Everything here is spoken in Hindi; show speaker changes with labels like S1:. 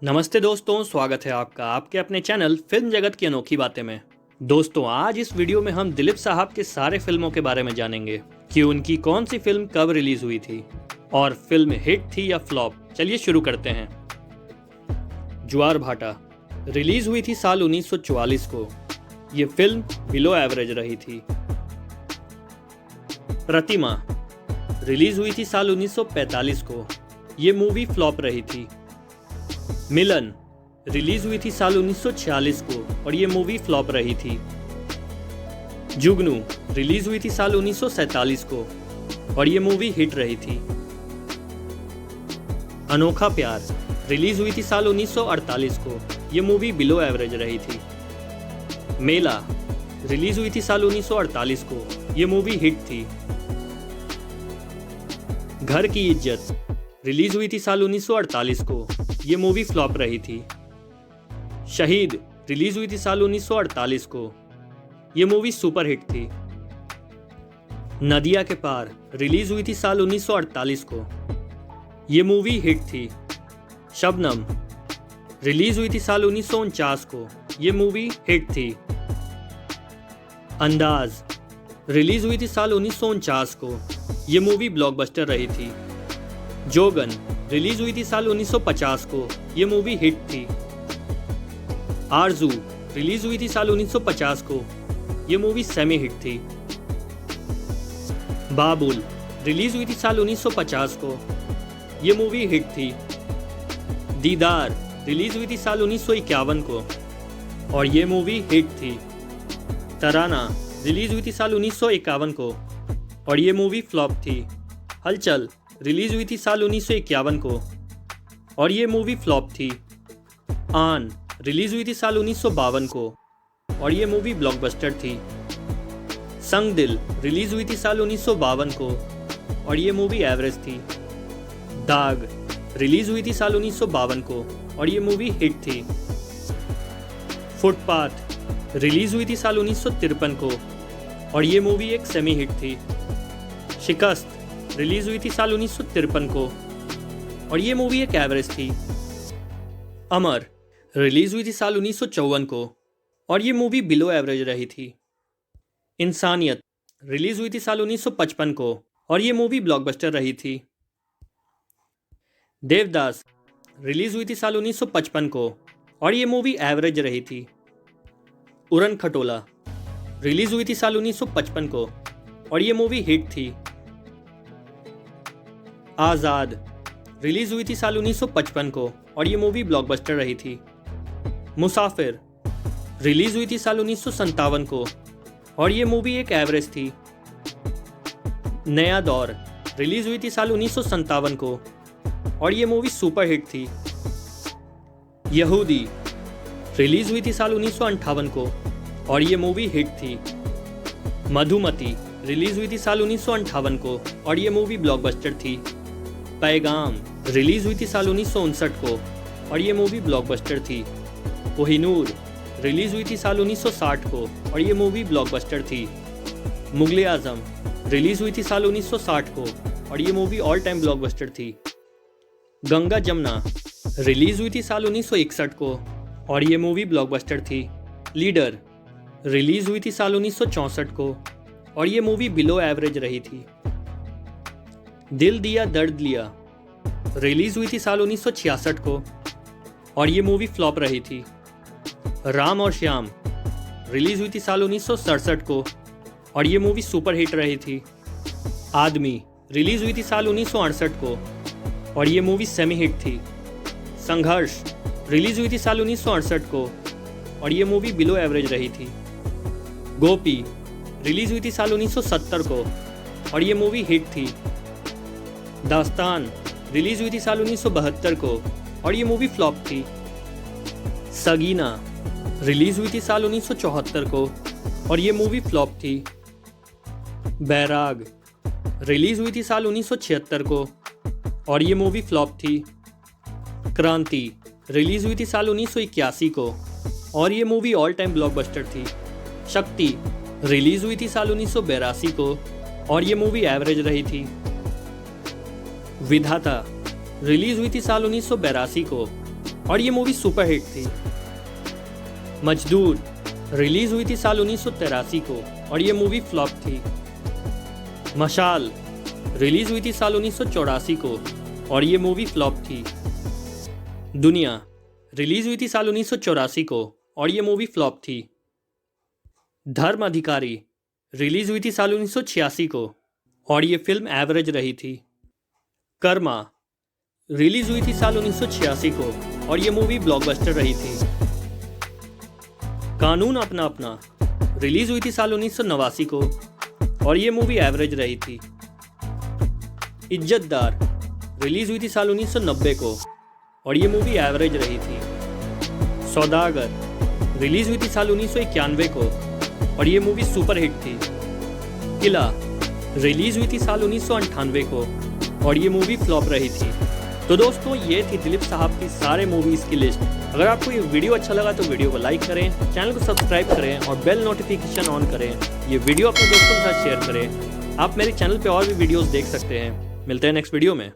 S1: नमस्ते दोस्तों, स्वागत है आपका आपके अपने चैनल फिल्म जगत की अनोखी बातें में। दोस्तों, आज इस वीडियो में हम दिलीप साहब के सारे फिल्मों के बारे में जानेंगे कि उनकी कौन सी फिल्म कब रिलीज हुई थी और फिल्म हिट थी या फ्लॉप। चलिए शुरू करते हैं। ज्वार भाटा रिलीज हुई थी साल 1944 को। ये फिल्म बिलो एवरेज रही थी। प्रतिमा रिलीज हुई थी साल 1945 को। ये मूवी फ्लॉप रही थी। मिलन रिलीज हुई थी साल 1946 को और ये मूवी फ्लॉप रही थी। जुगनू रिलीज हुई थी साल 1947 को और ये मूवी हिट रही थी। अनोखा प्यार रिलीज हुई थी साल 1948 को। ये मूवी बिलो एवरेज रही थी। मेला रिलीज हुई थी साल 1948 को। ये मूवी हिट थी। घर की इज्जत रिलीज हुई थी साल 1948 को। ये मूवी फ्लॉप रही थी। शहीद रिलीज हुई थी साल 1948 को। ये मूवी सुपर हिट थी। नदिया के पार रिलीज हुई थी साल 1948 को। ये मूवी हिट थी। शबनम रिलीज हुई थी साल 1949 को। ये मूवी हिट थी। अंदाज रिलीज हुई थी साल 1949 को। ये मूवी ब्लॉकबस्टर रही थी। जोगन रिलीज हुई थी साल 1950 को। ये मूवी हिट थी। आरजू रिलीज हुई थी साल 1950 को। ये मूवी सेमी हिट थी। बाबुल रिलीज हुई थी साल 1950 को। ये मूवी हिट थी। दीदार रिलीज हुई थी साल 1951 को और ये मूवी हिट थी। तराना रिलीज हुई थी साल 1951 को और ये मूवी फ्लॉप थी। हलचल रिलीज हुई थी साल 1951 को और ये मूवी फ्लॉप थी। आन रिलीज हुई थी साल 1952 को और ये मूवी ब्लॉकबस्टर थी। संग दिल रिलीज हुई थी साल 1952 को और ये मूवी एवरेज थी। दाग रिलीज हुई थी साल 1952 को और ये मूवी हिट थी। फुटपाथ रिलीज हुई थी साल 1953 को और ये मूवी एक सेमी हिट थी। शिकस्त रिलीज हुई थी साल 1953 को और ये मूवी एक एवरेज थी। अमर रिलीज हुई थी साल 1954 को और ये मूवी बिलो एवरेज रही थी। इंसानियत रिलीज हुई थी साल 1955 को और ये मूवी ब्लॉकबस्टर रही थी। देवदास रिलीज हुई थी साल 1955 को और ये मूवी एवरेज रही थी। उड़न खटोला रिलीज हुई थी साल 1955 को और ये मूवी हिट थी। आज़ाद रिलीज हुई थी साल 1955 को और ये मूवी ब्लॉकबस्टर रही थी। मुसाफिर रिलीज हुई थी साल 1957 को और ये मूवी एक एवरेज थी। नया दौर रिलीज हुई थी साल 1957 को और ये मूवी सुपर हिट थी। यहूदी रिलीज हुई थी साल 1958 को और ये मूवी हिट थी। मधुमती रिलीज हुई थी साल 1958 को और ये मूवी ब्लॉकबस्टर थी। पैगाम रिलीज हुई थी साल 1959 को और ये मूवी ब्लॉकबस्टर थी। कोहिनूर रिलीज हुई थी साल 1960 को और ये मूवी ब्लॉकबस्टर थी। मुगले आजम रिलीज हुई थी साल 1960 को और ये मूवी ऑल टाइम ब्लॉकबस्टर थी। गंगा जमुना रिलीज हुई थी साल 1961 को और ये मूवी ब्लॉकबस्टर थी। लीडर रिलीज हुई थी साल 1964 को और ये मूवी बिलो एवरेज रही थी। दिल दिया दर्द लिया रिलीज हुई थी साल 1966 को और ये मूवी फ्लॉप रही थी। राम और श्याम रिलीज हुई थी साल 1967 को और ये मूवी सुपर हिट रही थी। आदमी रिलीज हुई थी साल 1968 को और ये मूवी सेमी हिट थी। संघर्ष रिलीज हुई थी साल 1968 को और ये मूवी बिलो एवरेज रही थी। गोपी रिलीज हुई थी साल 1970 को और ये मूवी हिट थी। दास्तान रिलीज हुई थी साल 1972 को और ये मूवी फ्लॉप थी। सगीना रिलीज हुई थी साल 1974 को और ये मूवी फ्लॉप थी। बैराग रिलीज हुई थी साल 1976 को और ये मूवी फ्लॉप थी। क्रांति रिलीज हुई थी साल 1981 को और ये मूवी ऑल टाइम ब्लॉकबस्टर थी। शक्ति रिलीज हुई थी साल 1982 को और ये मूवी एवरेज रही थी। विधाता रिलीज हुई थी साल 1982 को और ये मूवी सुपरहिट थी। मजदूर रिलीज हुई थी साल 1983 को और ये मूवी फ्लॉप थी। मशाल रिलीज हुई थी साल 1984 को और ये मूवी फ्लॉप थी। दुनिया रिलीज हुई थी साल 1984 को और ये मूवी फ्लॉप थी। धर्म अधिकारी रिलीज हुई थी साल 1986 को और ये फिल्म एवरेज रही थी। कर्मा रिलीज हुई थी साल 1986 को और ये मूवी ब्लॉकबस्टर रही थी। कानून अपना अपना रिलीज हुई थी साल 1989 को और ये मूवी एवरेज रही थी। इज्जतदार रिलीज हुई थी साल 1990 को और ये मूवी एवरेज रही थी। सौदागर रिलीज हुई थी साल 1991 को और ये मूवी सुपरहिट थी। किला रिलीज हुई थी साल 1998 को और ये मूवी फ्लॉप रही थी। तो दोस्तों ये थी दिलीप साहब की सारे मूवीज़ की लिस्ट। अगर आपको ये वीडियो अच्छा लगा तो वीडियो को लाइक करें, चैनल को सब्सक्राइब करें और बेल नोटिफिकेशन ऑन करें। ये वीडियो अपने दोस्तों के साथ शेयर करें। आप मेरे चैनल पे और भी वीडियोस देख सकते हैं। मिलते हैं नेक्स्ट वीडियो में।